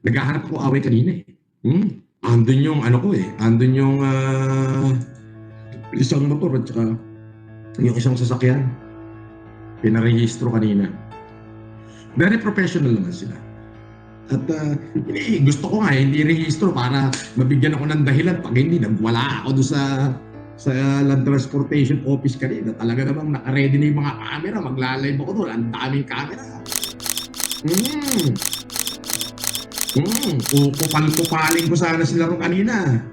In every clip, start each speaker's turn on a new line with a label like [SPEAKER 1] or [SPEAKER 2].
[SPEAKER 1] Naghahanap ako away kanina eh. Andun yung ano ko eh. Andun yung isang motor at saka yung isang sasakyan. Pinarehistro kanina. Very professional naman sila. At gusto ko nga hindi rehistro para mabigyan ako ng dahilan pag hindi nagwala ako doon sa Land Transportation Office kanina. Talaga namang naka-ready na yung mga camera. Magla-live ako doon. Ang daming camera. Kupal-kupaling ko sana sila rin kanina.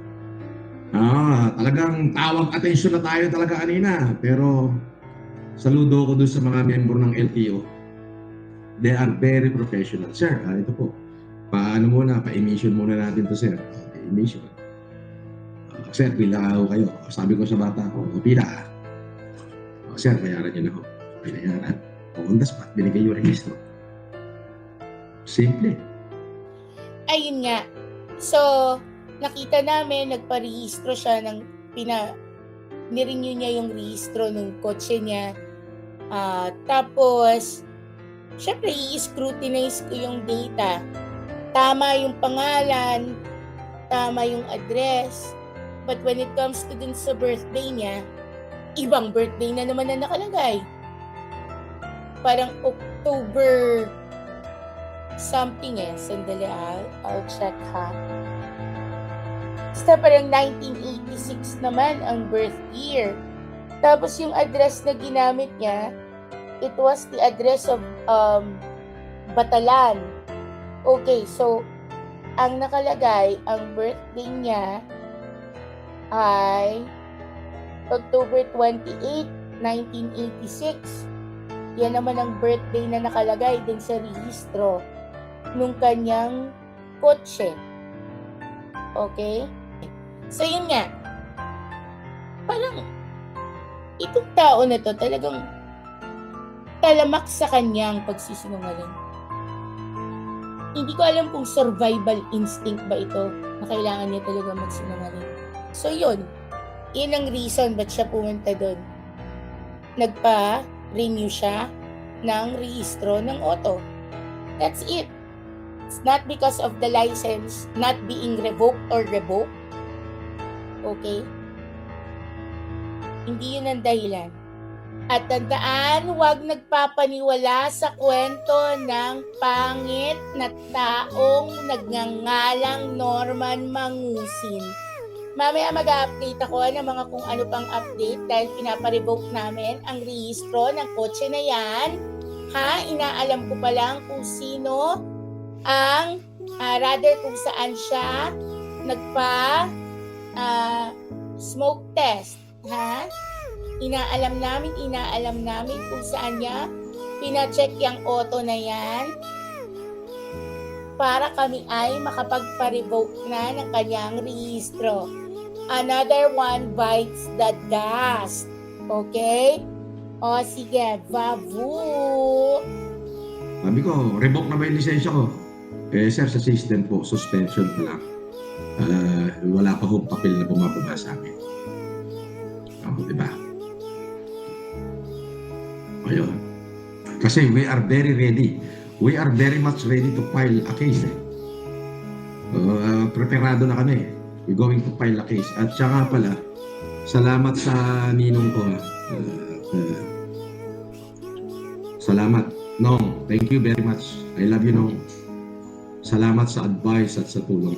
[SPEAKER 1] Talagang tawag atensyon na tayo talaga kanina. Pero saludo ko doon sa mga member ng LTO. They are very professional. Sir, ito po. Paano muna? Pa-emission muna natin to, sir. Pa-emission. Sir, pila kayo. Sabi ko sa bata ko, pila. Sir, bayaran nyo na ako. Pinayaran. On the spot, binigay yung registro. Simple.
[SPEAKER 2] Ayun nga. So, nakita namin, nagparehistro siya ng nirenew niya yung rehistro ng kotse niya. Tapos, syempre, i-scrutinize ko yung data. Tama yung pangalan, tama yung address. But when it comes to dun sa birthday niya, ibang birthday na naman na nakalagay. Parang October something eh. Sandali, I'll check ha. Basta parang 1986 naman ang birth year. Tapos yung address na ginamit niya, it was the address of Batalan. Okay, so ang nakalagay, ang birthday niya ay October 28, 1986. Yan naman ang birthday na nakalagay din sa rehistro nung kanyang kotse. Okay? So yun nga. Parang itong tao na to talagang talamak sa kanyang pagsisinungaling. Hindi ko alam kung survival instinct ba ito na kailangan niya talaga magsinungaling. So yun. Yun ang reason ba't siya pumunta doon. Nagpa-renew siya ng rehistro ng auto. That's it. It's not because of the license not being revoked or revoked. Okay? Hindi yun ang dahilan. At tandaan, huwag nagpapaniwala sa kwento ng pangit na taong nagngangalang Norman Mangusin. Mamaya mag-update ako ng mga kung ano pang update dahil pinaparevoke namin ang rehistro ng kotse na yan. Inaalam ko pa lang kung sino ang, rather kung saan siya smoke test. Inaalam namin kung saan niya pina-check yung auto na yan para kami ay makapagpa-revoke na ng kanyang rehistro. Another one bites the dust. Okay? O sige, babu!
[SPEAKER 1] Sabi ko, revoke na ba yung lisensya ko? Sir, sa system po, suspension pa lang. Wala pa hong papel na bumababa sa amin. Diba? Ayun. Kasi we are very ready. We are very much ready to file a case. Preparado na kami. We're going to file a case. At saka pala, salamat sa ninong ko. Salamat. Nong, thank you very much. I love you, Nong. Salamat sa advice at sa tulong.